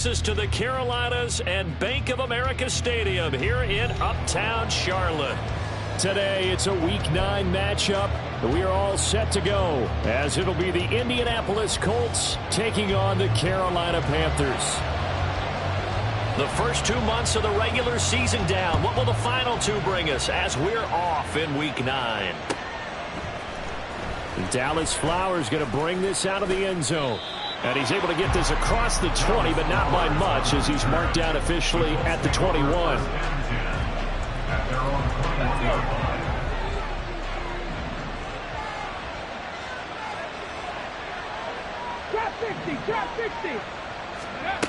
To the Carolinas and Bank of America Stadium here in Uptown Charlotte. Today it's a Week 9 matchup. We are all set to go as it'll be the Indianapolis Colts taking on the Carolina Panthers. The first 2 months of the regular season down. What will the final 2 bring us as we're off in Week 9? Dallas Flowers going to bring this out of the end zone. And he's able to get this across the 20, but not by much as he's marked down officially at the 21. Drop 60, drop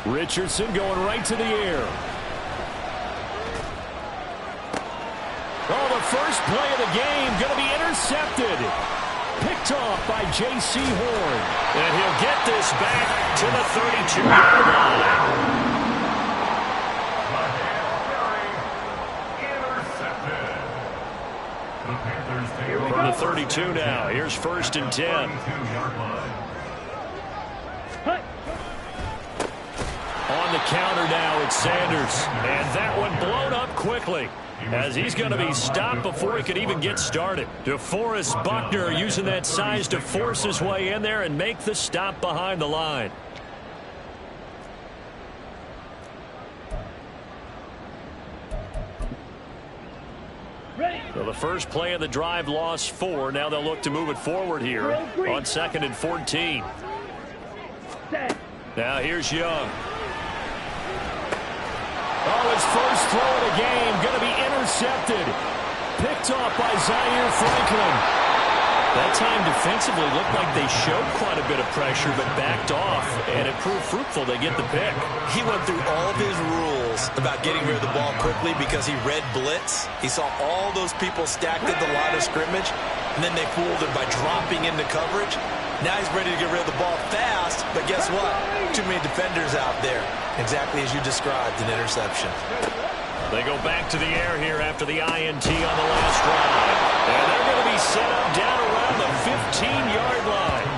60. Richardson going right to the air. Oh, the first play of the game going to be intercepted. Picked off by J.C. Horn. And he'll get this back to the 32-yard line. From the 32 now. Here's 1st and 10. On the counter now, it's Sanders. And that one blown up quickly, as he's going to be stopped before he could even get started. DeForest Buckner using that size to force his way in there and make the stop behind the line. So the first play of the drive lost 4. Now they'll look to move it forward here on 2nd and 14. Now here's Young. Oh, his first throw of the game going to be intercepted. Picked off by Zaire Franklin. That time defensively looked like they showed quite a bit of pressure but backed off, and it proved fruitful. They get the pick. He went through all of his rules about getting rid of the ball quickly because he read blitz. He saw all those people stacked at the line of scrimmage, and then they fooled him by dropping into coverage. Now he's ready to get rid of the ball fast, but guess what? Too many defenders out there. Exactly as you described, an interception. They go back to the air here after the INT on the last drive. And they're going to be set up down around the 15-yard line.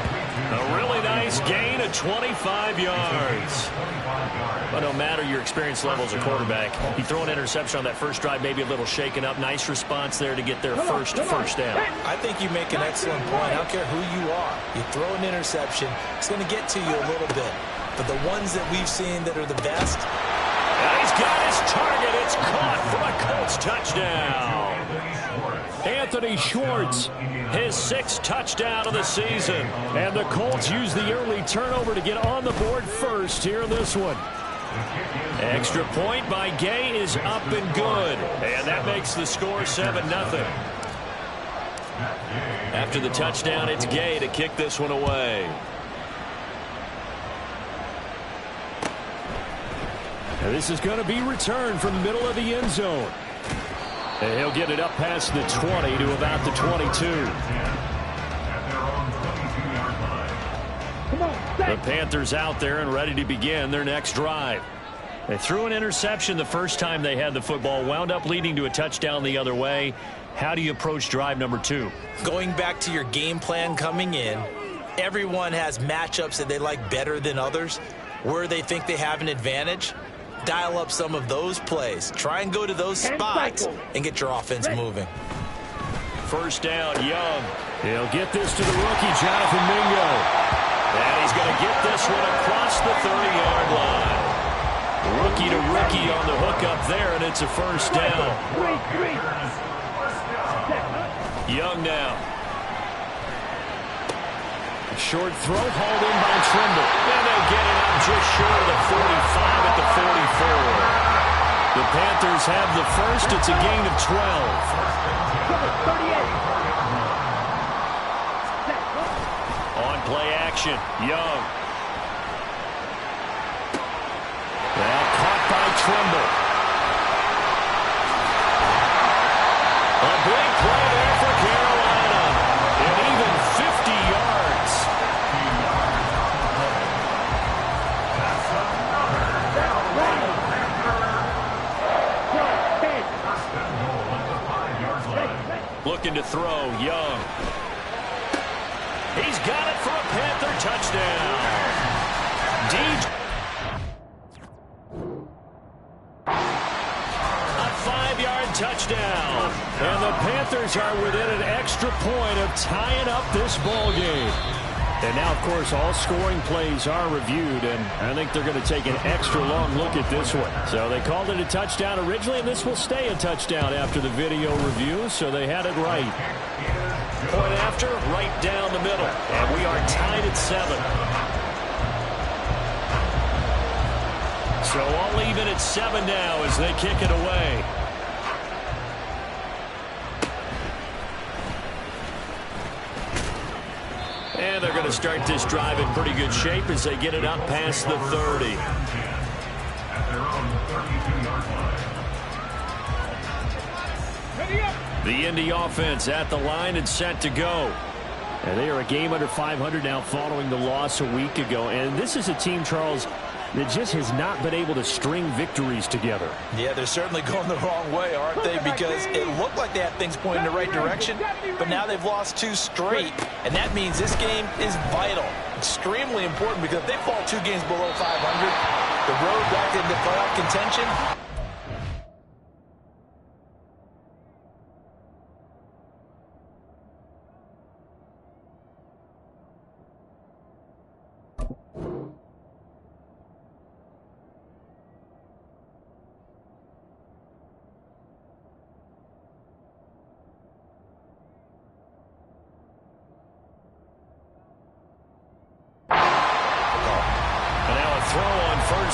A really nice gain of 25 yards. But no matter your experience level as a quarterback, you throw an interception on that first drive, maybe a little shaken up. Nice response there to get their first down. I think you make an excellent point. I don't care who you are. You throw an interception, it's going to get to you a little bit. But the ones that we've seen that are the best. And he's got his target. It's caught for a Colts touchdown. Anthony Schwartz, his 6th touchdown of the season. And the Colts use the early turnover to get on the board first here in this one. Extra point by Gay is up and good. And that makes the score 7-0. After the touchdown, it's Gay to kick this one away. And this is going to be returned from the middle of the end zone. And he'll get it up past the 20 to about the 22. The Panthers out there and ready to begin their next drive. They threw an interception the first time they had the football, wound up leading to a touchdown the other way. How do you approach drive number 2? Going back to your game plan coming in, everyone has matchups that they like better than others, where they think they have an advantage. Dial up some of those plays. Try and go to those spots and get your offense moving. First down, Young. He'll get this to the rookie, Jonathan Mingo. And he's going to get this one across the 30-yard line. Rookie to rookie on the hook up there, and it's a first down. Young now. Short throw hauled in by Trimble. And they'll get it up just short of the 45 at the 44. The Panthers have the first. It's a gain of 12. On play action, Young. Well, caught by Trimble. A big play there for Carolina. And even 50 yards. Looking to throw, Young. He's got it for a Panther touchdown. touchdown. And the Panthers are within an extra point of tying up this ball game. And now, of course, all scoring plays are reviewed, and I think they're going to take an extra long look at this one. So they called it a touchdown originally, and this will stay a touchdown after the video review, so they had it right. Point after, right down the middle, and we are tied at 7. So all even at 7 now as they kick it away. And they're going to start this drive in pretty good shape as they get it up past the 30. The Indy offense at the line and set to go. And they are a game under 500 now following the loss a week ago. And this is a team, Charles, that just has not been able to string victories together. Yeah, they're certainly going the wrong way, aren't they? Because it looked like they had things pointing in the right direction, but now they've lost 2 straight. And that means this game is vital, extremely important, because if they fall 2 games below 500, the road back into playoff contention.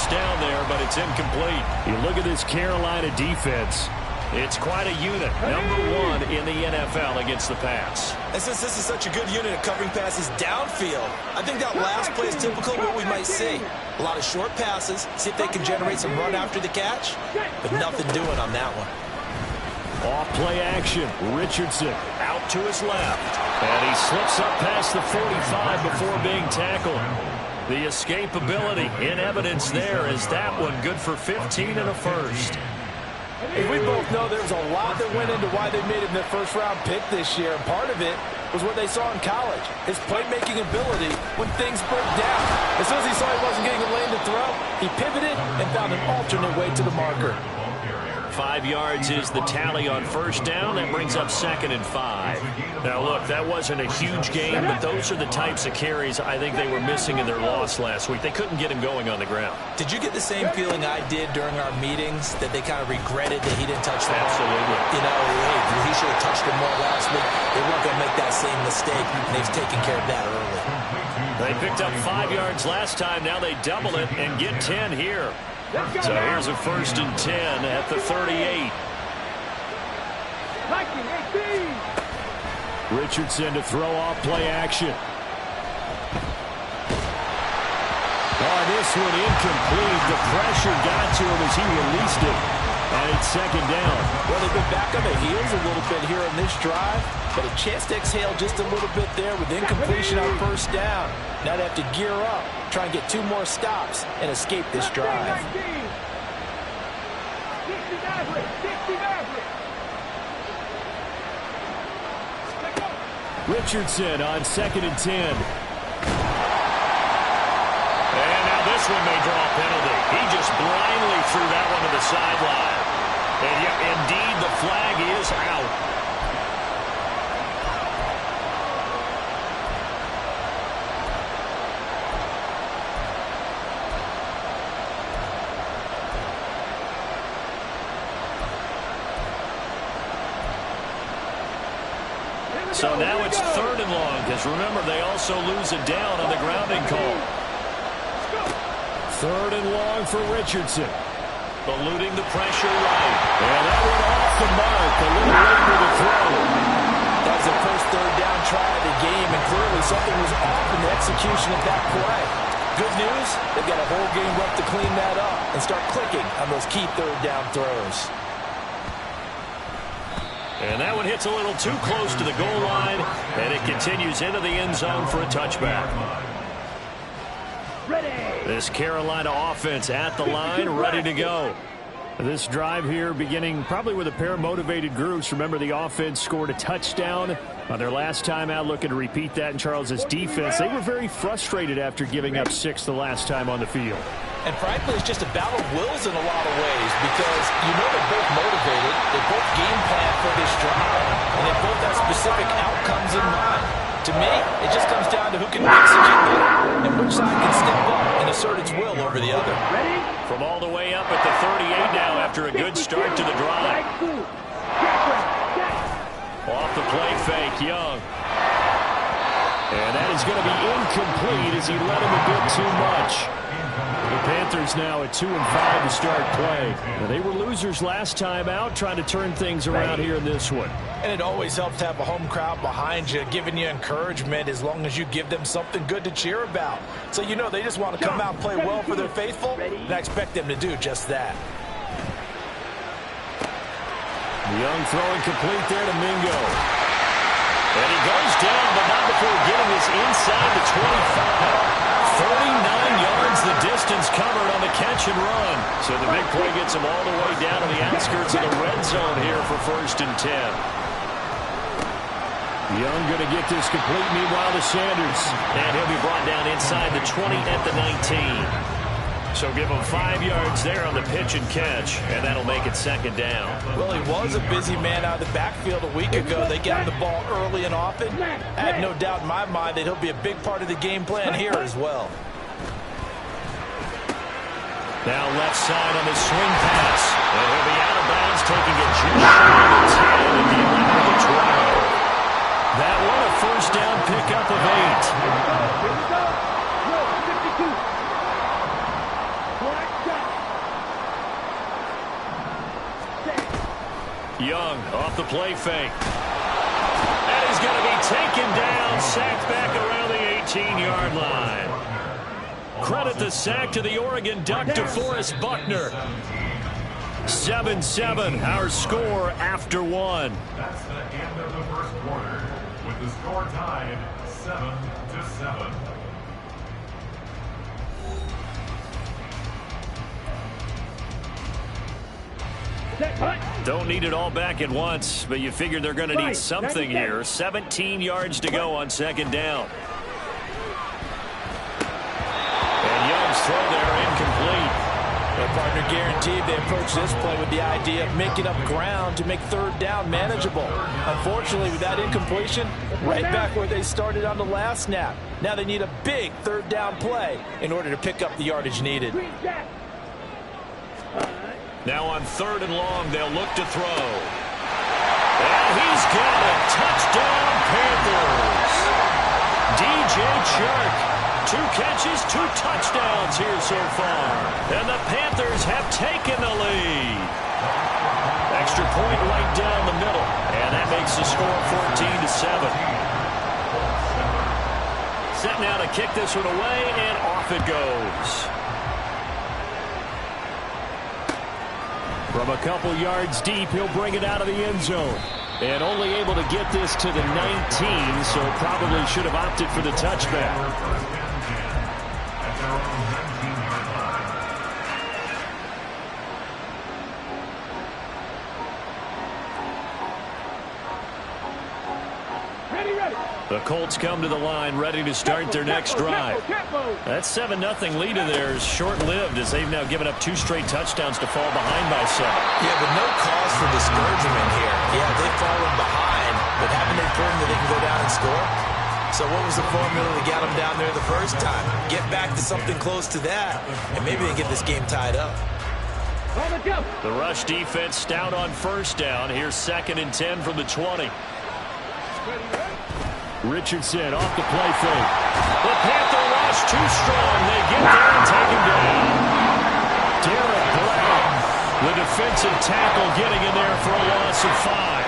Down there, but it's incomplete. You look at this Carolina defense. It's quite a unit. #1 in the NFL against the pass. And since this is such a good unit at covering passes downfield, I think that last play is typical of what we might see. A lot of short passes, see if they can generate some run after the catch, but nothing doing on that one. Off play action. Richardson out to his left. And he slips up past the 45 before being tackled. The escapability in evidence there is that one good for 15 and a first. We both know there's a lot that went into why they made him their first-round pick this year. And part of it was what they saw in college, his playmaking ability when things broke down. As soon as he saw he wasn't getting a lane to throw, he pivoted and found an alternate way to the marker. 5 yards is the tally on first down. That brings up 2nd and 5. Now, look, that wasn't a huge game, but those are the types of carries I think they were missing in their loss last week. They couldn't get him going on the ground. Did you get the same feeling I did during our meetings, that they kind of regretted that he didn't touch the ball? Absolutely. You know, hey, he should have touched him more last week. They weren't going to make that same mistake, and they've taken care of that early. They picked up 5 yards last time. Now they double it and get 10 here. So here's a 1st and 10 at the 38. Richardson to throw off play action. Oh, this one incomplete. The pressure got to him as he released it. And it's 2nd down. Well, they've been back on the heels a little bit here in this drive, but a chance to exhale just a little bit there with incompletion on first down. Now they have to gear up, try and get 2 more stops, and escape this drive. Richardson on 2nd and 10. And now this one may draw a penalty. He just blindly threw that one to the sideline. And yet, indeed, the flag is out. So now it's 3rd and long, because remember, they also lose a down on the grounding call. 3rd and long for Richardson. Eluding the pressure right. And that went off the mark. A little late for the throw. That was the first 3rd down try of the game, and clearly something was off in the execution of that play. Good news, they've got a whole game left to clean that up and start clicking on those key 3rd down throws. And that one hits a little too close to the goal line, and it continues into the end zone for a touchback. This Carolina offense at the line, ready to go. This drive here beginning probably with a pair of motivated groups. Remember, the offense scored a touchdown on their last time out, looking to repeat that in Charles's defense. They were very frustrated after giving up 6 the last time on the field. And frankly, it's just a battle of wills in a lot of ways because you know they're both motivated, they both game plan for this drive, and they both have specific outcomes in mind. To me, it just comes down to who can execute better and which side can step up and assert its will over the other. From all the way up at the 38 now after a good start to the drive. Off the play fake, Young. And that is going to be incomplete as he let him a bit too much. The Panthers now at 2-5 to start play. Now, they were losers last time out, trying to turn things around here in this one. And it always helps to have a home crowd behind you, giving you encouragement as long as you give them something good to cheer about. So you know they just want to come out and play well for their faithful, and I expect them to do just that. Young throwing complete there to Mingo. And he goes down, but not before getting this inside the 25. 49 yards the distance covered on the catch and run. So the big play gets him all the way down to the outskirts of the red zone here for 1st and 10. Young going to get this complete, meanwhile to Sanders. And he'll be brought down inside the 20 at the 19. So give him 5 yards there on the pitch and catch, and that'll make it 2nd down. Well, he was a busy man out of the backfield a week ago. They got him the ball early and often. I have no doubt in my mind that he'll be a big part of the game plan here as well. Now left side on the swing pass. And he'll be out of bounds, taking it just short of the 10 at the 11 of the 12. That one a 1st down pickup of 8. Here we go. No, 52. Young off the play fake. And he's going to be taken down, sacked back around the 18-yard line. Credit the sack to the Oregon Duck, DeForest Buckner. 7-7, our score after 1. That's the end of the first quarter, with the score tied 7-7. Don't need it all back at once, but you figure they're going to need something here. 17 yards to go on 2nd down. And Young's throw there incomplete. Their partner guaranteed they approach this play with the idea of making up ground to make 3rd down manageable. Unfortunately, with that incompletion, right back where they started on the last snap. Now they need a big 3rd down play in order to pick up the yardage needed. Now on 3rd and long, they'll look to throw. And he's got it. Touchdown, Panthers. DJ Chark. 2 catches, 2 touchdowns here so far. And the Panthers have taken the lead. Extra point right down the middle. And that makes the score 14-7. Set now to kick this one away, and off it goes. From a couple yards deep, he'll bring it out of the end zone. And only able to get this to the 19, so probably should have opted for the touchback. The Colts come to the line ready to start their next drive. That 7-0 lead of theirs short-lived as they've now given up 2 straight touchdowns to fall behind by 7. Yeah, but no cause for discouragement here. Yeah, they've fallen behind, but haven't they proven that they can go down and score? So what was the formula that got them down there the first time? Get back to something close to that, and maybe they get this game tied up. The rush defense stout on 1st down. Here's 2nd and 10 from the 20. Richardson off the play fake. The Panther rush too strong. They get there and take him down. Derek Brown, the defensive tackle, getting in there for a loss of 5.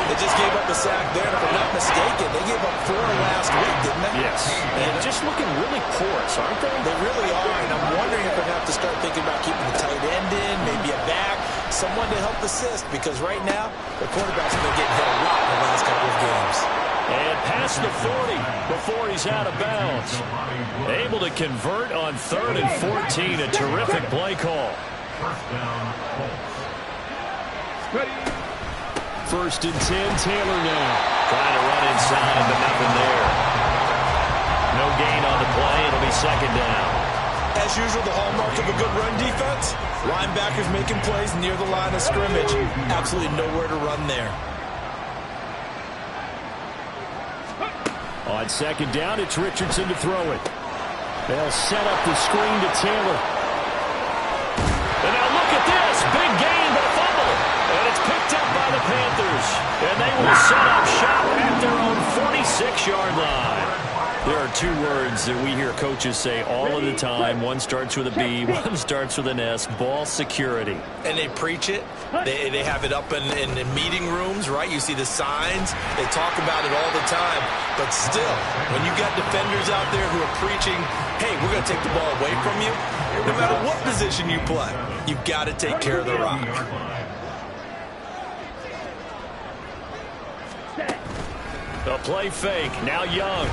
They just gave up a sack there, and if I'm not mistaken, they gave up 4 last week, didn't they? Yes. And just looking really porous, aren't they? They really are, and I'm wondering if they're going to have to start thinking about keeping the tight end in, maybe a back, someone to help assist, because right now, the quarterback's been getting hit a lot in the last couple of games. And past the 40 before he's out of bounds. Able to convert on 3rd and 14. A terrific play call. 1st and 10, Taylor now. Trying to run inside, but nothing there. No gain on the play. It'll be 2nd down. As usual, the hallmark of a good run defense, linebackers making plays near the line of scrimmage. Absolutely nowhere to run there. On second down, it's Richardson to throw it. They'll set up the screen to Taylor. And now look at this. Big gain, but a fumble. And it's picked up by the Panthers. And they will set up shop at their own 46-yard line. There are two words that we hear coaches say all of the time. One starts with a B, one starts with an S. Ball security. And they preach it. They have it up in meeting rooms, right? You see the signs. They talk about it all the time. But still, when you got defenders out there who are preaching, hey, we're going to take the ball away from you, no matter what position you play, you've got to take care of the rock. The play fake. Now Young.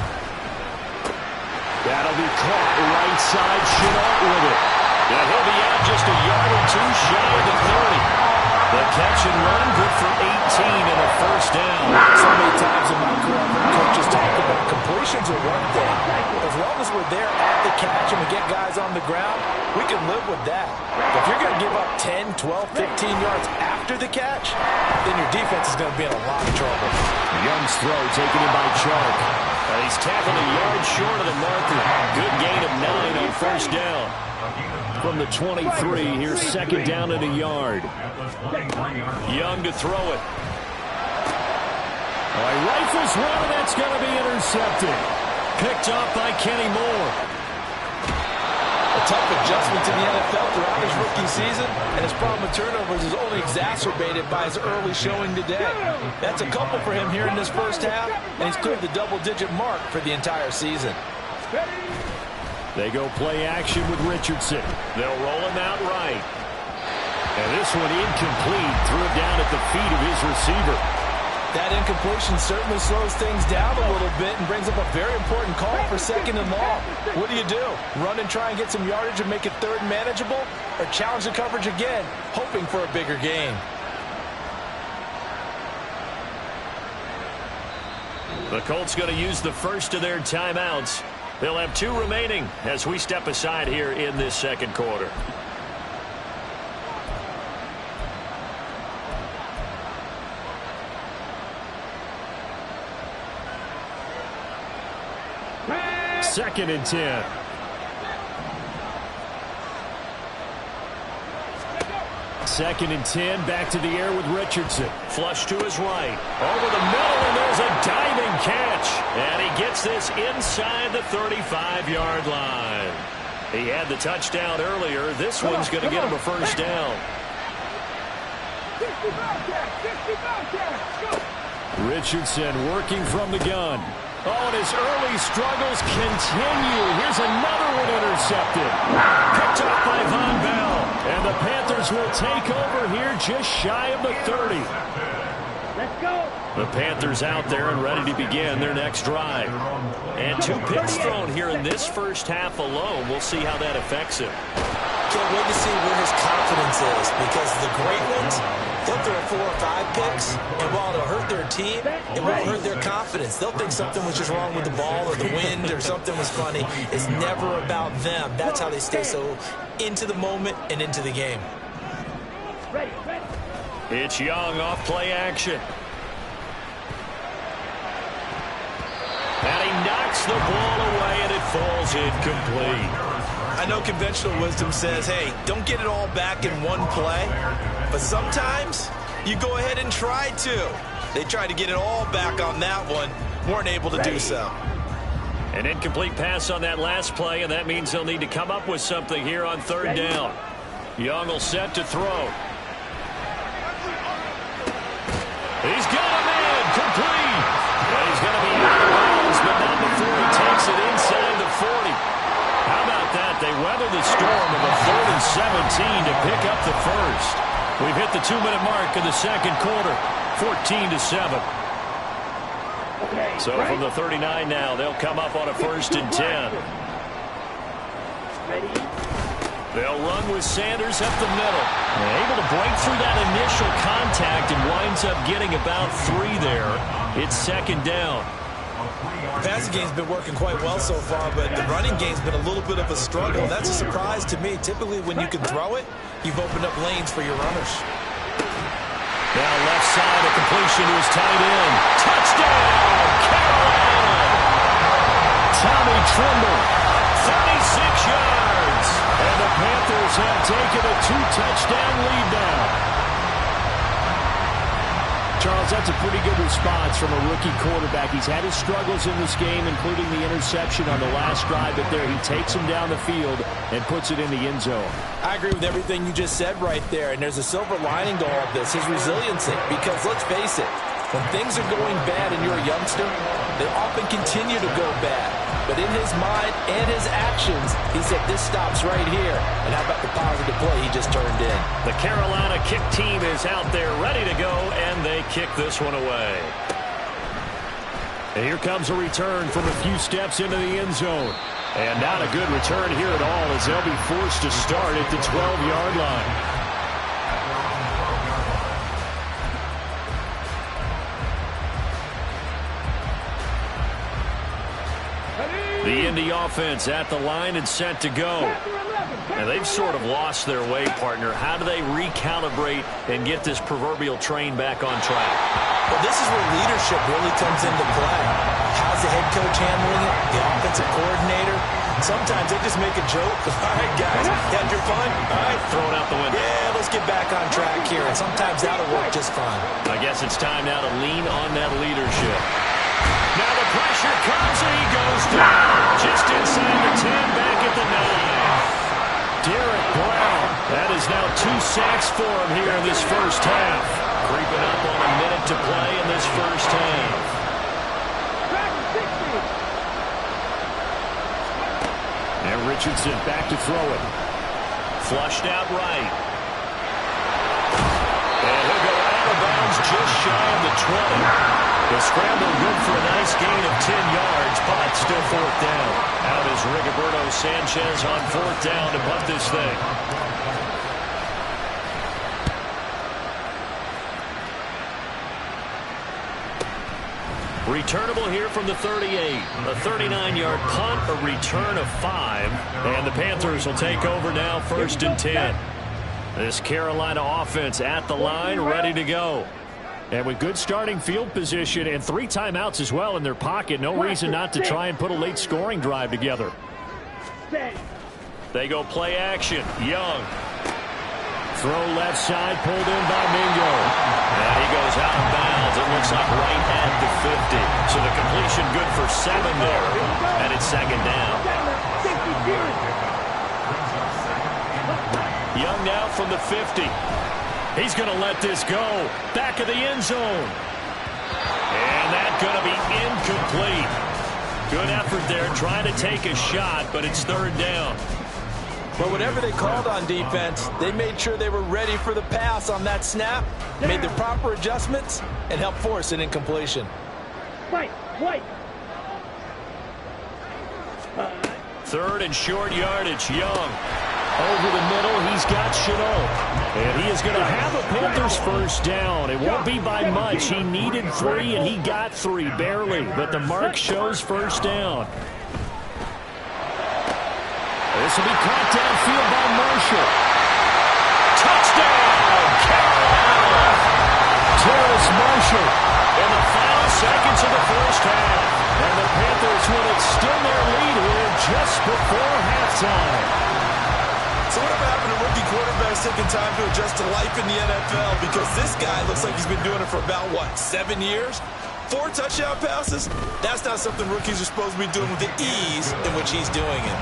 That'll be caught right side. Shenault with it. And he'll be out just a yard or two shy of the 30. The catch and run, good for 18 and a first down. So many times in my career, coaches talk about completions are one thing. As long as we're there at the catch and we get guys on the ground, we can live with that. But if you're going to give up 10, 12, 15 yards after the catch, then your defense is going to be in a lot of trouble. Young's throw taken in by Chark. He's tackled a yard short of the marker. Good gain of 9 on first down. From the 23, here's second down and a yard. Young to throw it. Rifles one, that's going to be intercepted. Picked off by Kenny Moore. A tough adjustment to the NFL throughout his rookie season, and his problem with turnovers is only exacerbated by his early showing today. That's a couple for him here in this first half, and he's cleared the double-digit mark for the entire season. They go play action with Richardson. They'll roll him out right. And this one incomplete. Threw it down at the feet of his receiver. That incompletion certainly slows things down a little bit and brings up a very important call for second and long. What do? Run and try and get some yardage and make it third and manageable? Or challenge the coverage again, hoping for a bigger gain? The Colts going to use the first of their timeouts. They'll have 2 remaining as we step aside here in this second quarter. Second and 10. Second and 10, back to the air with Richardson. Flush to his right. Over the middle, and there's a diving catch. And he gets this inside the 35-yard line. He had the touchdown earlier. This one's going to get him a first down. Richardson working from the gun. Oh, and his early struggles continue. Here's another one intercepted. Picked up by Von Bell. And the Panthers will take over here just shy of the 30. Let's go. The Panthers out there and ready to begin their next drive. And 2 picks thrown here in this first half alone. We'll see how that affects him. Can't wait to see where his confidence is, because the great ones, they'll throw 4 or 5 picks, and while it'll hurt their team, it won't hurt their confidence. They'll think something was just wrong with the ball or the wind or something was funny. It's never about them. That's how they stay so into the moment and into the game. It's Young off play action. And he knocks the ball away, and it falls incomplete. I know conventional wisdom says, hey, don't get it all back in one play. But sometimes you go ahead and try to. They tried to get it all back on that one. Weren't able to do so. An incomplete pass on that last play, and that means they'll need to come up with something here on third down. Young will set to throw. He's got a man complete. And he's going to be out of bounds, but not before he takes it inside the 40. How about that? They weather the storm of a 3rd and 17 to pick up the first. We've hit the 2-minute mark of the second quarter, 14-7. So from the 39 now, they'll come up on a 1st and 10. They'll run with Sanders up the middle. Able to break through that initial contact and winds up getting about 3 there. It's second down. The passing game's been working quite well so far, but the running game's been a little bit of a struggle. That's a surprise to me. Typically, when you can throw it, you've opened up lanes for your runners. Now left side, a completion to his tight end. Touchdown, Carolina! Tommy Tremble, 36 yards. And the Panthers have taken a 2-touchdown lead now. Charles, that's a pretty good response from a rookie quarterback. He's had his struggles in this game, including the interception on the last drive, but there he takes him down the field and puts it in the end zone. I agree with everything you just said right there, and there's a silver lining to all of this, his resiliency, because let's face it, when things are going bad and you're a youngster, they often continue to go bad. But in his mind and his actions, he said, this stops right here. And how about the positive play he just turned in? The Carolina kick team is out there ready to go, and they kick this one away. And here comes a return from a few steps into the end zone. And not a good return here at all, as they'll be forced to start at the 12-yard line. The Indy offense at the line and set to go. And they've sort of lost their way, partner. How do they recalibrate and get this proverbial train back on track? Well, this is where leadership really comes into play. How's the head coach handling it? The offensive coordinator? Sometimes they just make a joke. All right, guys, had your fun? All right, throw it out the window. Yeah, let's get back on track here. And sometimes that'll work just fine. I guess it's time now to lean on that leadership. Now the pressure comes and he goes down. Just inside the 10, back at the 9. Derek Brown. That is now 2 sacks for him here in this first half. Creeping up on a minute to play in this first half. And Richardson back to throw it. Flushed out right. And he'll go out of bounds just shy of the 20. The scramble good for a nice gain of 10 yards, but still fourth down. Out is Rigoberto Sanchez on fourth down to punt this thing. Returnable here from the 38. A 39-yard punt, a return of 5. And the Panthers will take over now, 1st and 10. This Carolina offense at the line, ready to go. And with good starting field position and 3 timeouts as well in their pocket, no reason not to try and put a late scoring drive together. They go play action. Young. Throw left side, pulled in by Mingo. And he goes out of bounds. It looks like right at the 50. So the completion good for 7 there. And it's 2nd down. Young now from the 50. He's going to let this go. Back of the end zone. And that's going to be incomplete. Good effort there trying to take a shot, but it's 3rd down. But whatever they called on defense, they made sure they were ready for the pass on that snap, made the proper adjustments, and helped force an incompletion. Wait. 3rd and short yardage. Young. Over the middle, he's got Shenault. And he is going to have a Panthers first down. It won't be by much. He needed 3, and he got 3, barely. But the mark shows first down. This will be caught downfield by Marshall. Touchdown, Carolina! Terrace Marshall in the final seconds of the first half. And the Panthers will extend their lead here just before halftime. So whatever happened to rookie quarterbacks taking time to adjust to life in the NFL? Because this guy looks like he's been doing it for about, 7 years? 4 touchdown passes? That's not something rookies are supposed to be doing with the ease in which he's doing it.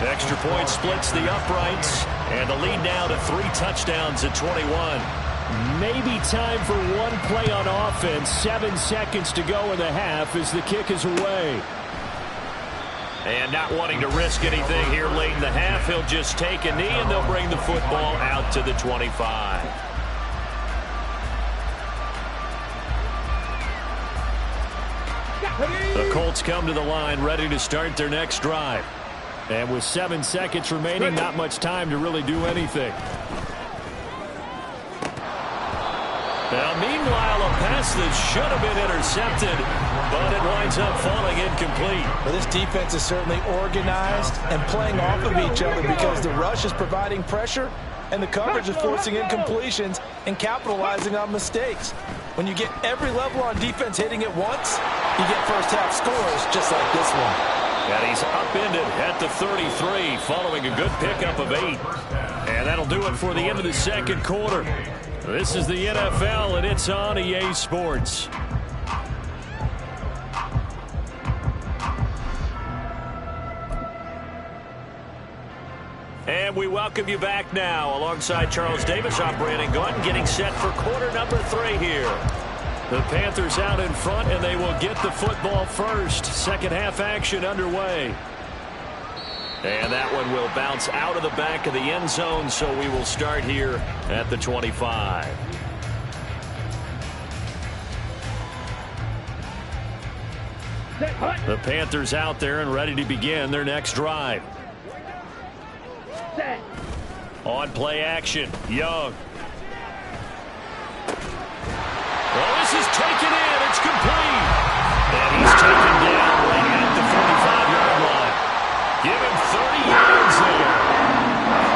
Extra point splits the uprights, and the lead now to 3 touchdowns at 21. Maybe time for one play on offense. 7 seconds to go in the half as the kick is away. And not wanting to risk anything here late in the half, he'll just take a knee, and they'll bring the football out to the 25. The Colts come to the line ready to start their next drive. And with 7 seconds remaining, not much time to really do anything. Now, meanwhile, a pass that should have been intercepted, but it winds up falling incomplete. Well, this defense is certainly organized and playing off of each other because the rush is providing pressure and the coverage is forcing incompletions and capitalizing on mistakes. When you get every level on defense hitting at once, you get first-half scores just like this one. And he's upended at the 33 following a good pickup of 8. And that'll do it for the end of the second quarter. This is the NFL, and it's on EA Sports. And we welcome you back now. Alongside Charles Davis, I'm Brandon Gaudin, getting set for quarter number 3 here. The Panthers out in front, and they will get the football first. Second half action underway. And that one will bounce out of the back of the end zone, so we will start here at the 25. The Panthers out there and ready to begin their next drive. On play action, Young. Well, this is taken in. It's complete. And he's taken down right at the 45-yard line. Give him 30 yards there.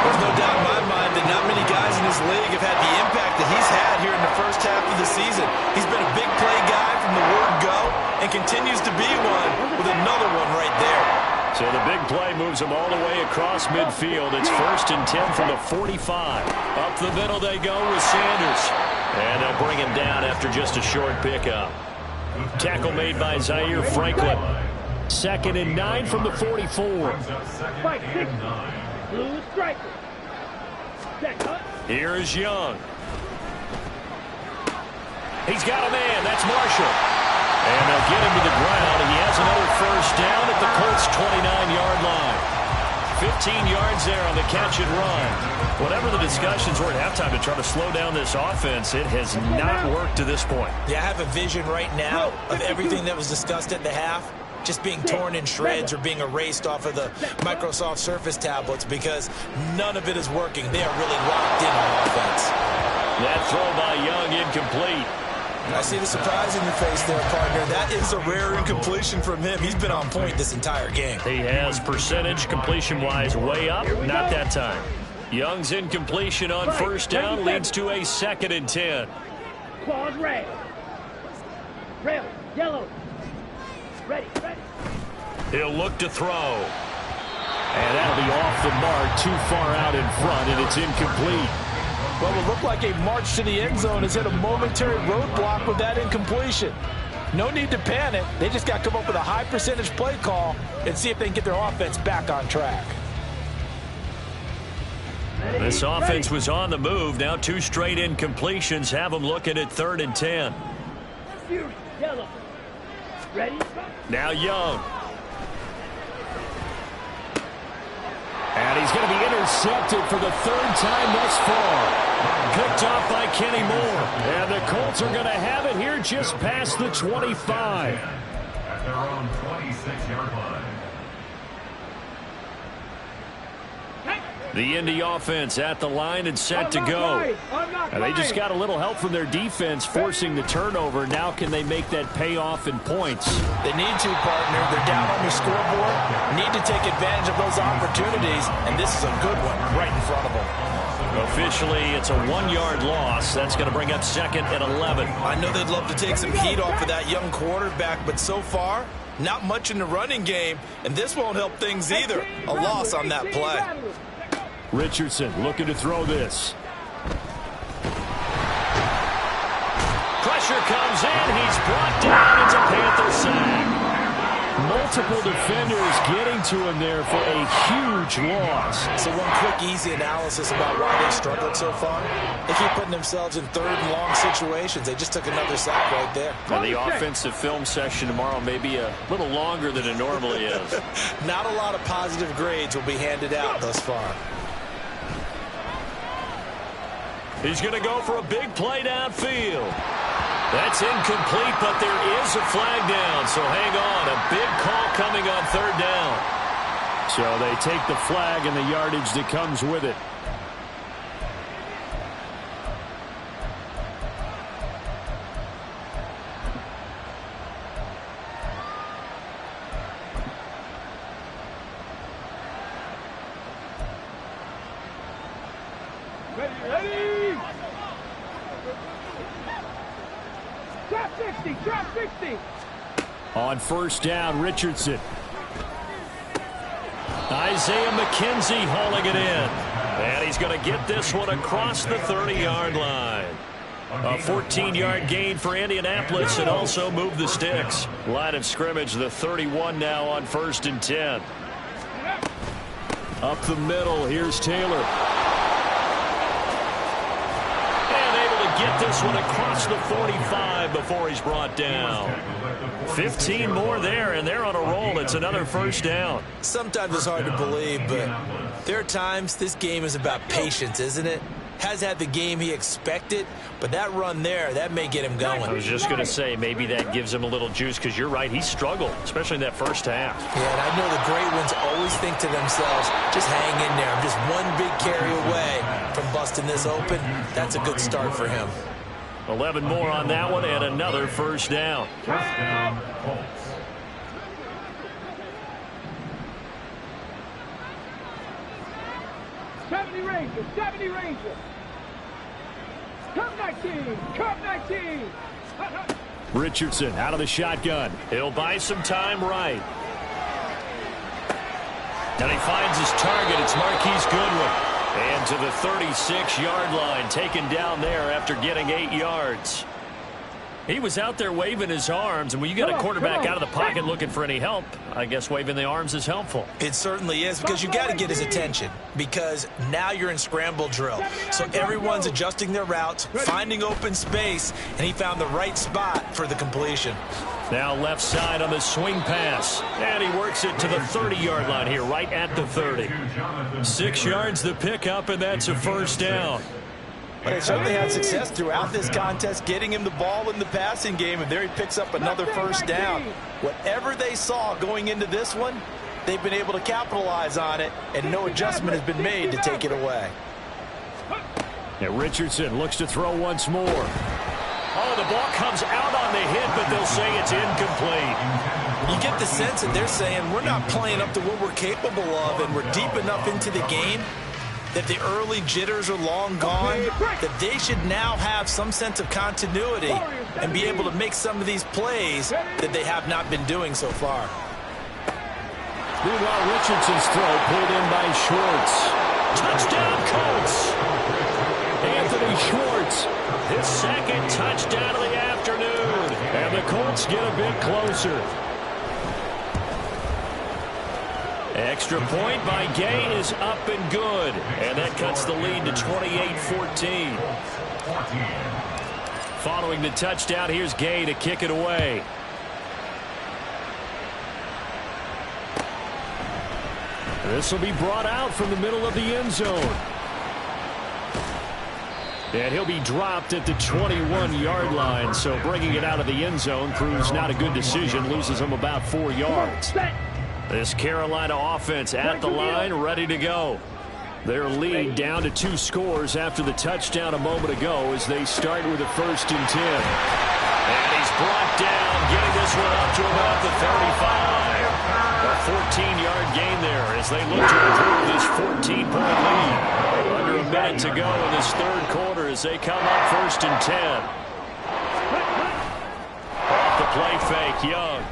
There's no doubt in my mind that not many guys in this league have had the impact that he's had here in the first half of the season. He's been a big play guy from the word go and continues to be one with another one right there. So the big play moves them all the way across midfield. It's 1st and 10 from the 45. Up the middle they go with Sanders. And they'll bring him down after just a short pickup. Tackle made by Zaire Franklin. 2nd and 9 from the 44. Fight 6. Blue striker. Here is Young. He's got a man. That's Marshall. And they'll get him to the ground, and he has another first down at the Colts' 29-yard line. 15 yards there on the catch and run. Whatever the discussions were at halftime to try to slow down this offense, it has not worked to this point. Yeah, I have a vision right now of everything that was discussed at the half just being torn in shreds or being erased off of the Microsoft Surface tablets because none of it is working. They are really locked in on offense. That throw by Young incomplete. I see the surprise in your face there, partner. That is a rare incompletion from him. He's been on point this entire game. He has percentage completion-wise way up. Not that time. Young's incompletion on first down leads to a 2nd and 10. Claws red. Red, yellow. Ready. He'll look to throw. And that'll be off the mark, too far out in front, and it's incomplete. Well, it looked like a march to the end zone has hit a momentary roadblock with that incompletion. No need to panic. They just got to come up with a high percentage play call and see if they can get their offense back on track. This offense was on the move. Now 2 straight incompletions have them looking at 3rd and 10. Yellow. Ready? Now Young. And he's going to be intercepted for the 3rd time thus far. Picked off by Kenny Moore. And the Colts are going to have it here just past the 25. At their own 26-yard line. The Indy offense at the line and set to go. And they just got a little help from their defense forcing the turnover. Now can they make that pay off in points? They need to, partner. They're down on the scoreboard. Need to take advantage of those opportunities. And this is a good one right in front of them. Officially, it's a 1-yard loss. That's going to bring up 2nd and 11. I know they'd love to take some heat off of that young quarterback, but so far, not much in the running game. And this won't help things either. A loss on that play. Richardson looking to throw this. Pressure comes in. He's brought down. It's a Panther sack. Multiple defenders getting to him there for a huge loss. So one quick, easy analysis about why they struggled so far. They keep putting themselves in 3rd and long situations. They just took another sack right there. Now the offensive film session tomorrow may be a little longer than it normally is. Not a lot of positive grades will be handed out thus far. He's going to go for a big play downfield. That's incomplete, but there is a flag down, so hang on. A big call coming on 3rd down. So they take the flag and the yardage that comes with it. Ready? Drop 60, drop 60. On first down, Richardson. Isaiah McKenzie hauling it in. And he's going to get this one across the 30-yard line. A 14-yard gain for Indianapolis and also move the sticks. Line of scrimmage, the 31 now on 1st and 10. Up the middle, here's Taylor. And able to get this one across the 45 before he's brought down. 15 more there, and they're on a roll. It's another first down. Sometimes it's hard to believe, but there are times this game is about patience, isn't it? Has had the game he expected, but that run there, that may get him going. I was just going to say, maybe that gives him a little juice, because you're right, he struggled, especially in that first half. Yeah, and I know the great ones always think to themselves, just hang in there. I'm just one big carry away from busting this open. That's a good start for him. 11 more on that one, and another first down. First down, Colts. Rangers, 70 Rangers. Come 19, come 19. Richardson out of the shotgun. He'll buy some time right. And he finds his target. It's Marquise Goodwin. And to the 36-yard line, taken down there after getting 8 yards. He was out there waving his arms, and when you got a quarterback out of the pocket looking for any help, I guess waving the arms is helpful. It certainly is, because you got to get his attention, because now you're in scramble drill. So everyone's adjusting their routes, finding open space, and he found the right spot for the completion. Now left side on the swing pass, and he works it to the 30-yard line here, right at the 30. 6 yards the pickup, and that's a first down. They certainly had success throughout this contest, getting him the ball in the passing game, and there he picks up another first down. Whatever they saw going into this one, they've been able to capitalize on it, and no adjustment has been made to take it away. And Richardson looks to throw once more. Oh, the ball comes out on the hit, but they'll say it's incomplete. You get the sense that they're saying we're not playing up to what we're capable of, and we're deep enough into the game that the early jitters are long gone, that they should now have some sense of continuity and be able to make some of these plays that they have not been doing so far. Meanwhile, Richardson's throw pulled in by Schwartz. Touchdown, Colts! Anthony Schwartz, his second touchdown of the afternoon. And the Colts get a bit closer. Extra point by Gay is up and good. And that cuts the lead to 28-14. Following the touchdown, here's Gay to kick it away. This will be brought out from the middle of the end zone. And he'll be dropped at the 21-yard line. So bringing it out of the end zone proves not a good decision. Loses him about 4 yards. This Carolina offense at the line, ready to go. Their lead down to 2 scores after the touchdown a moment ago as they start with a 1st and 10. And he's brought down, getting this one up to about the 35. A 14-yard gain there as they look to improve this 14-point lead. Under a minute to go in this third quarter as they come up 1st and 10. Off the play fake, Young.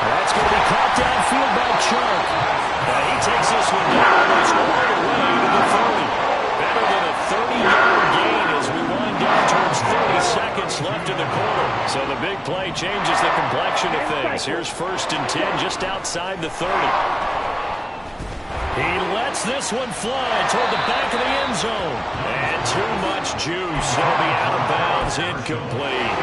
That's going to be caught downfield by Chark. He takes this one down. He's all the way to the 30. Better than a 30-yard gain as we wind down towards 30 seconds left in the quarter. So the big play changes the complexion of things. Here's 1st and 10 just outside the 30. He lets this one fly toward the back of the end zone. And too much juice. It'll be out of bounds, incomplete.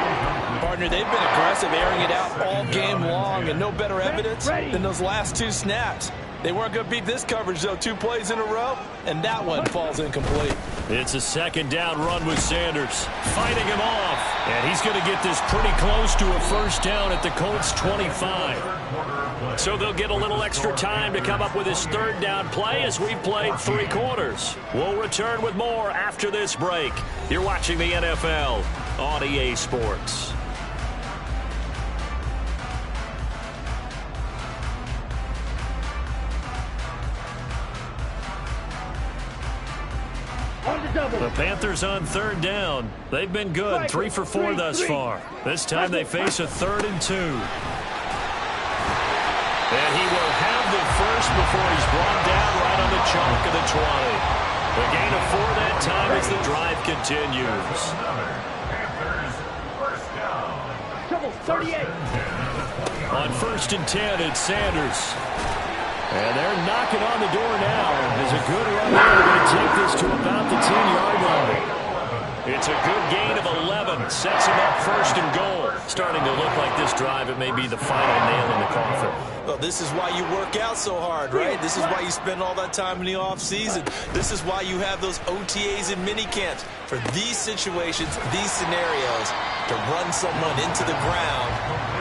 Partner, they've been aggressive, airing it out all game long, and no better evidence than those last 2 snaps. They weren't going to beat this coverage, though. 2 plays in a row, and that one falls incomplete. It's a 2nd down run with Sanders. Fighting him off. And he's going to get this pretty close to a 1st down at the Colts 25. So they'll get a little extra time to come up with his 3rd down play as we've played 3 quarters. We'll return with more after this break. You're watching the NFL on EA Sports. The Panthers on third down. They've been good, 3 for 4 thus far. This time they face a 3rd and 2. And he will have the first before he's brought down right on the chalk of the 20. The gain of 4 that time as the drive continues. Panthers first down. Double 38. On 1st and 10, it's Sanders. And they're knocking on the door now. There's a good run there. They're going to take this to about the 10-yard line. It's a good gain of 11. Sets him up 1st and goal. Starting to look like this drive, it may be the final nail in the coffin. Well, this is why you work out so hard, right? This is why you spend all that time in the offseason. This is why you have those OTAs and mini camps. For these situations, these scenarios, to run someone into the ground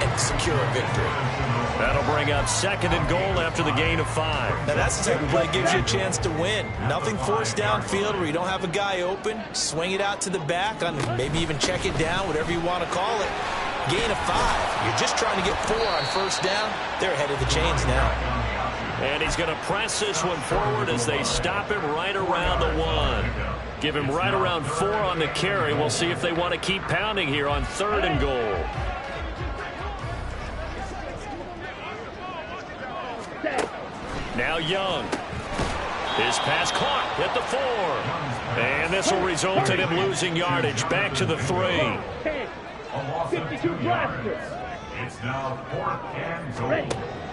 and secure a victory. That'll bring up 2nd and goal after the gain of 5. Now, that's the type of play that gives you a chance to win. Nothing forced downfield where you don't have a guy open. Swing it out to the back, on maybe even check it down, whatever you want to call it. Gain of 5. You're just trying to get 4 on 1st down. They're ahead of the chains now. And he's going to press this one forward as they stop him right around the 1. Give him right around 4 on the carry. We'll see if they want to keep pounding here on 3rd and goal. Now Young. His pass caught at the 4. And this will result in him losing yardage. Back to the 3. 10. 52 blasters. It's now 4th and goal.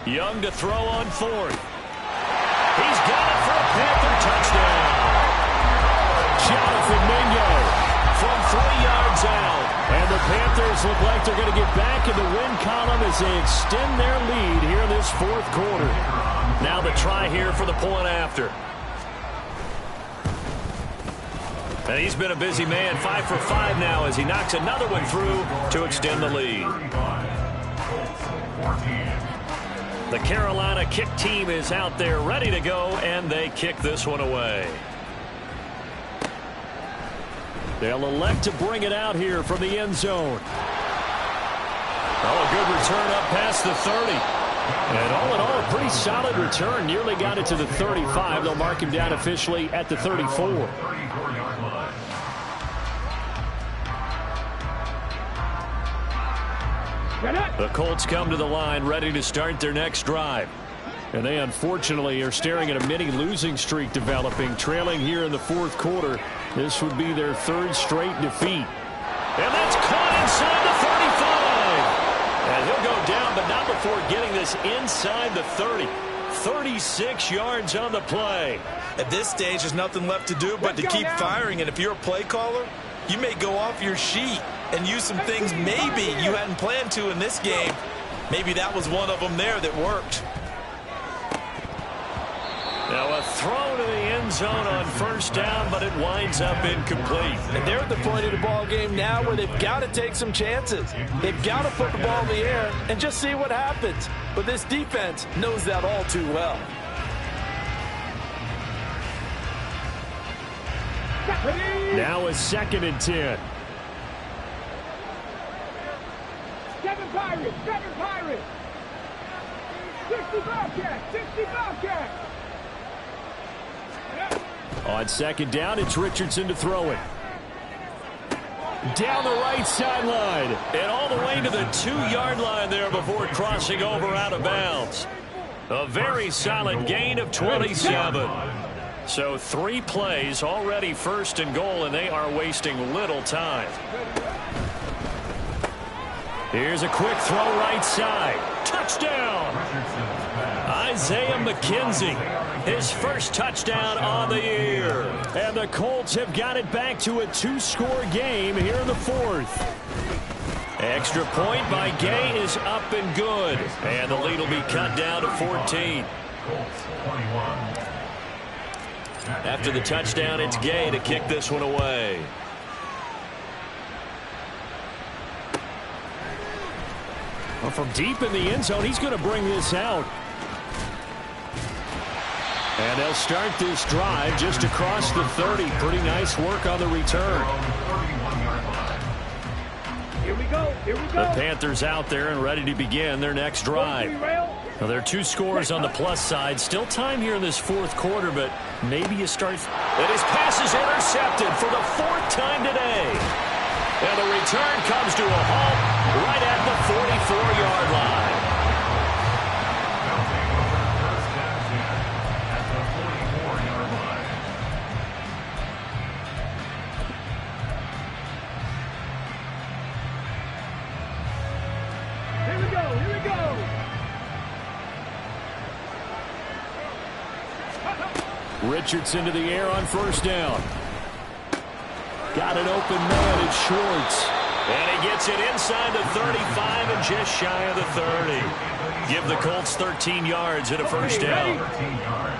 Young to throw on 4th. He's got it for a Panther touchdown. Jonathan Mingo from 3 yards out. And the Panthers look like they're going to get back in the win column as they extend their lead here in this 4th quarter. Now the try here for the point after. And he's been a busy man, 5 for 5 now as he knocks another one through to extend the lead. The Carolina kick team is out there ready to go, and they kick this one away. They'll elect to bring it out here from the end zone. Oh, a good return up past the 30. And all in all, a pretty solid return. Nearly got it to the 35. They'll mark him down officially at the 34. The Colts come to the line ready to start their next drive. And they unfortunately are staring at a mini losing streak developing, trailing here in the 4th quarter. This would be their 3rd straight defeat. And that's caught inside the 35. And he'll go down, but not before getting this inside the 30. 36 yards on the play. At this stage, there's nothing left to do but to keep firing. And if you're a play caller, you may go off your sheet and use some things maybe you hadn't planned to in this game. Maybe that was one of them there that worked. Now a throw to the end zone on 1st down, but it winds up incomplete. And they're at the point of the ball game now where they've got to take some chances. They've got to put the ball in the air and just see what happens. But this defense knows that all too well. Now a 2nd and 10. 7 Pirates. 7 Pirates. 60 Bobcats. 60 Bobcats. On 2nd down, it's Richardson to throw it. Down the right sideline. And all the way to the 2-yard line there before crossing over out of bounds. A very solid gain of 27. So 3 plays, already 1st and goal, and they are wasting little time. Here's a quick throw right side. Touchdown! Isaiah McKenzie, his first touchdown on the year. And the Colts have got it back to a 2-score game here in the 4th. Extra point by Gay is up and good. And the lead will be cut down to 14. After the touchdown, it's Gay to kick this one away. Well, from deep in the end zone, he's going to bring this out. And they'll start this drive just across the 30. Pretty nice work on the return. Here we go. Here we go. The Panthers out there and ready to begin their next drive. Now, there are 2 scores on the plus side. Still time here in this fourth quarter, but maybe you start. And his pass is intercepted for the 4th time today. And the return comes to a halt right at the 44-yard line. Here we go. Here we go. Richardson to the air on first down. Got an open man, it's Schwartz. And he gets it inside the 35 and just shy of the 30. Give the Colts 13 yards and a first down.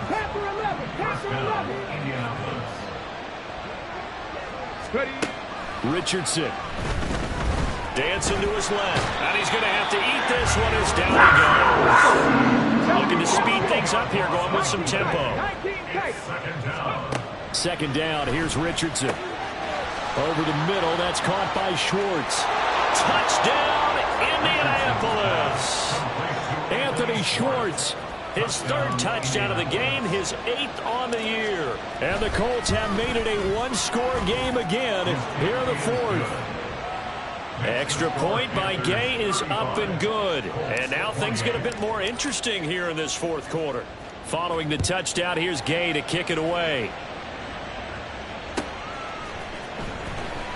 Panther 11. Panther 11. Ready. Richardson. Dancing to his left. And he's going to have to eat this one as down he goes. Looking to speed things up here, going with some tempo. Second down, here's Richardson. Over the middle, that's caught by Schwartz. Touchdown, Indianapolis. Anthony Schwartz, his 3rd touchdown of the game, his 8th on the year. And the Colts have made it a 1-score game again here in the 4th. Extra point by Gay is up and good. And now things get a bit more interesting here in this 4th quarter. Following the touchdown, here's Gay to kick it away.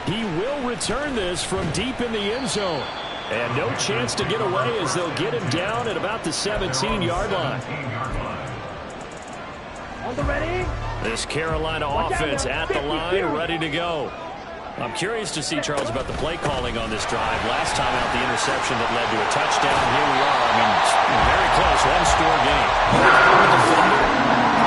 He will return this from deep in the end zone. And no chance to get away as they'll get him down at about the 17-yard line. On the ready. This Carolina offense at the line, ready to go. I'm curious to see, Charles, about the play calling on this drive. Last time out, the interception that led to a touchdown. Here we are. I mean, very close, 1-score game.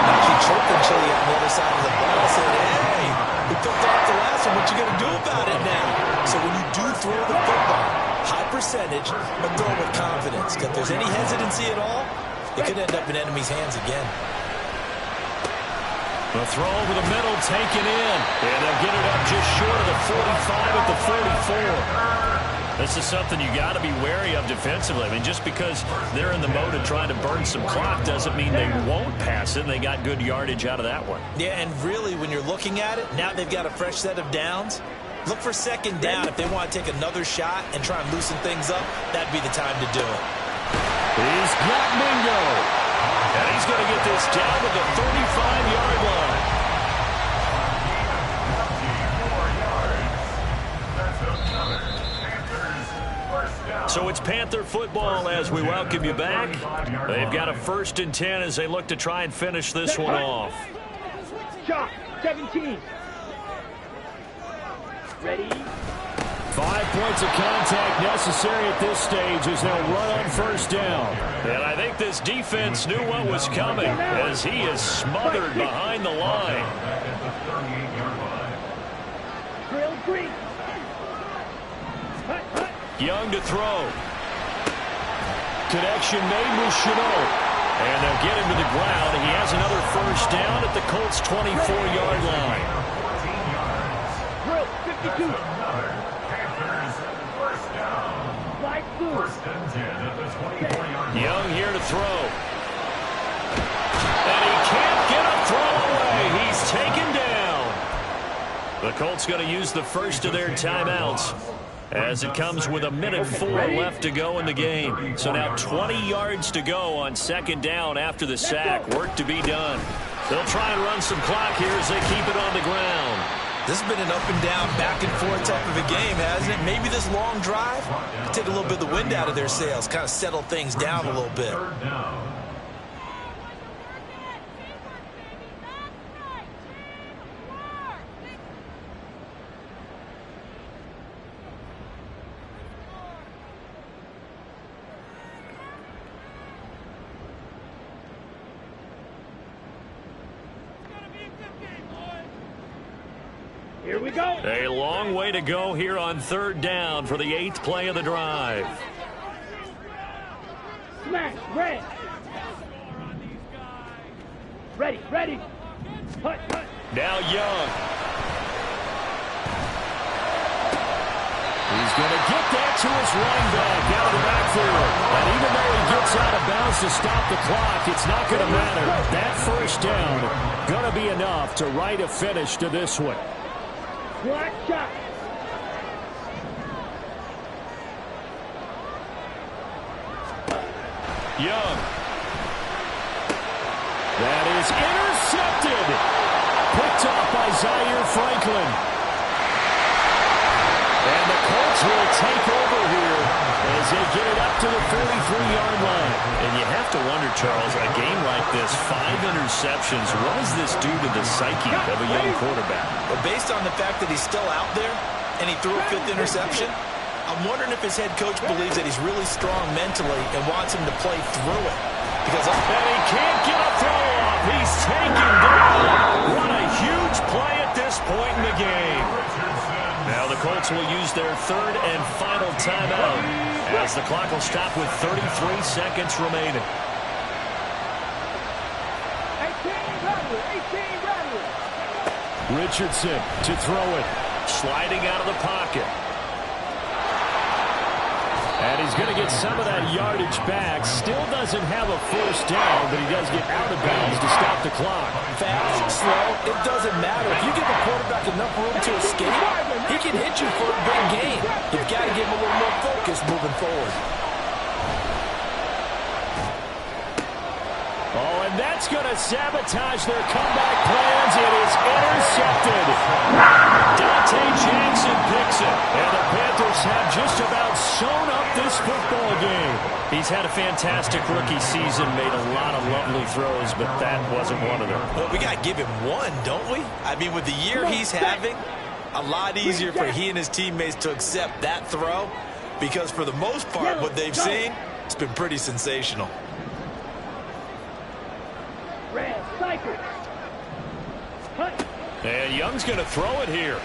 Actually choked until he on the other side of the ball. I said, hey, we picked off the last one. What you going to do about it now? So when you do throw the football, high percentage, but throw with confidence. If there's any hesitancy at all, it could end up in enemy's hands again. The throw over the middle, taken in. And they'll get it up just short of the 45 at the 44. This is something you got to be wary of defensively. I mean, just because they're in the mode of trying to burn some clock doesn't mean they won't pass it. And they got good yardage out of that one. Yeah, and really, when you're looking at it, now they've got a fresh set of downs. Look for second down. If they want to take another shot and try and loosen things up, that'd be the time to do it. He's got Mingo. And he's going to get this down to the 35-yard line. So it's Panther football as we welcome you back. They've got a 1st and 10 as they look to try and finish this one off. Shot. 17. Ready. 5 points of contact necessary at this stage as they'll run on first down. And I think this defense knew what was coming as he is smothered behind the line. Drill Creek. Young to throw. Connection made with Chenault. And they'll get him to the ground. He has another first down at the Colts' 24-yard line. Drill 52. Young here to throw. And he can't get a throw away. He's taken down. The Colts going to use the first of their timeouts as it comes with 1:04 left to go in the game. So now 20 yards to go on second down after the sack. Work to be done. They'll try and run some clock here as they keep it on the ground. This has been an up-and-down, back-and-forth type of a game, hasn't it? Maybe this long drive could take a little bit of the wind out of their sails, kind of settle things down a little bit. Here we go. A long way to go here on third down for the 8th play of the drive. Smash, red. Ready, ready. Hut, hut. Now Young. He's going to get that to his running back out of the backfield. And even though he gets out of bounds to stop the clock, it's not going to matter. That first down going to be enough to write a finish to this one. Black shot. Young. That is intercepted. Picked off by Zaire Franklin. And the Colts will take over here as they get it up to the 43-yard line. And you have to wonder, Charles, a game like this, 5 interceptions, what does this do to the psyche of a young quarterback? But based on the fact that he's still out there and he threw a 5th interception, I'm wondering if his head coach believes that he's really strong mentally and wants him to play through it. Because and he can't get a throw off. He's taken down. What a huge play at this point in the game. Now the Colts will use their 3rd and final timeout as the clock will stop with 33 seconds remaining. 18 Rattler. Richardson to throw it. Sliding out of the pocket. And he's going to get some of that yardage back. Still doesn't have a first down, but he does get out of bounds to stop the clock. Fast, slow, it doesn't matter. If you give a quarterback enough room to escape, he can hit you for a big gain. You've got to give him a little more focus moving forward. Oh, and that's going to sabotage their comeback plans. It is intercepted. Dante Jackson picks it. And the Panthers have just about sewn up this football game. He's had a fantastic rookie season, made a lot of lovely throws, but that wasn't one of them. well, we got to give him one, don't we? I mean, with the year he's having, a lot easier for he and his teammates to accept that throw because for the most part, what they've seen, it's been pretty sensational. Red, cycle. Hut. And Young's going to throw it here.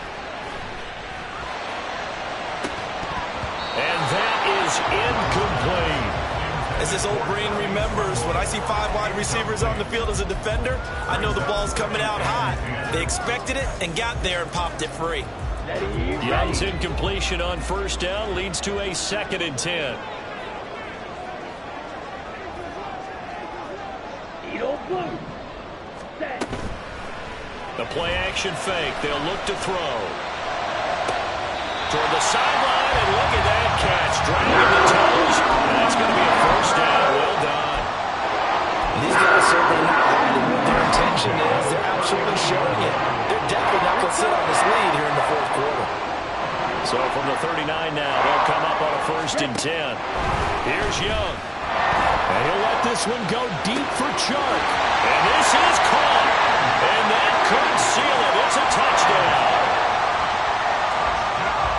And that is incomplete. As this old brain remembers, when I see 5 wide receivers on the field as a defender, I know the ball's coming out hot. They expected it and got there and popped it free. Young's incompletion on first down leads to a 2nd and 10. Blue. Set. The play action fake. They'll look to throw. Toward the sideline, and look at that catch. Dragging the toes. And that's going to be a first down. Well done. These guys certainly not hiding what their intention is. They're absolutely showing it. They're definitely not going to sit on this lead here in the 4th quarter. So from the 39 now, they'll come up on a 1st and 10. Here's Young. And he'll let this one go deep for Chark. And this is caught. And that could seal it. It's a touchdown.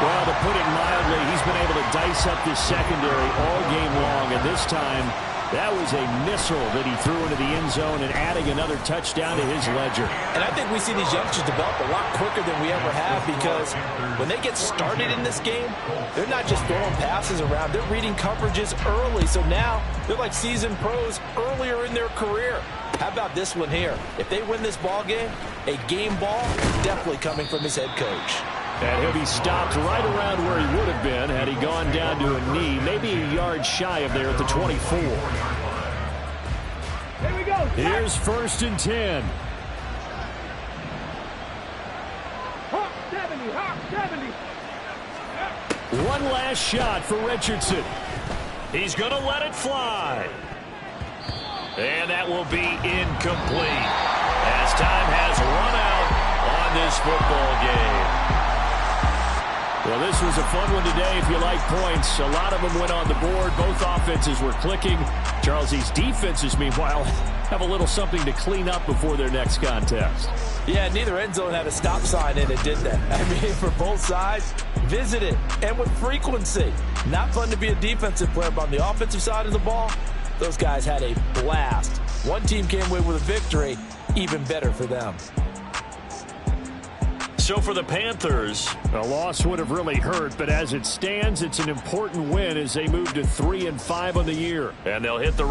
Well, to put it mildly, he's been able to dice up this secondary all game long. And this time, that was a missile that he threw into the end zone and adding another touchdown to his ledger. And I think we see these youngsters develop a lot quicker than we ever have because when they get started in this game, they're not just throwing passes around. They're reading coverages early. So now they're like seasoned pros earlier in their career. How about this one here? If they win this ball game, a game ball definitely coming from his head coach. And he'll be stopped right around where he would have been had he gone down to a knee, maybe a yard shy of there at the 24. Here we go. Here's 1st and 10. Hawk 70, Hawk 70. One last shot for Richardson. He's going to let it fly. And that will be incomplete as time has run out on this football game. Well, this was a fun one today if you like points. A lot of them went on the board. Both offenses were clicking. Charles, these defenses, meanwhile, have a little something to clean up before their next contest. Yeah, neither end zone had a stop sign in it, did they? I mean, for both sides, visit it, and with frequency. Not fun to be a defensive player, but on the offensive side of the ball, those guys had a blast. One team came away with a victory, even better for them. So for the Panthers, a loss would have really hurt, but as it stands, it's an important win as they move to 3-5 on the year. And they'll hit the road.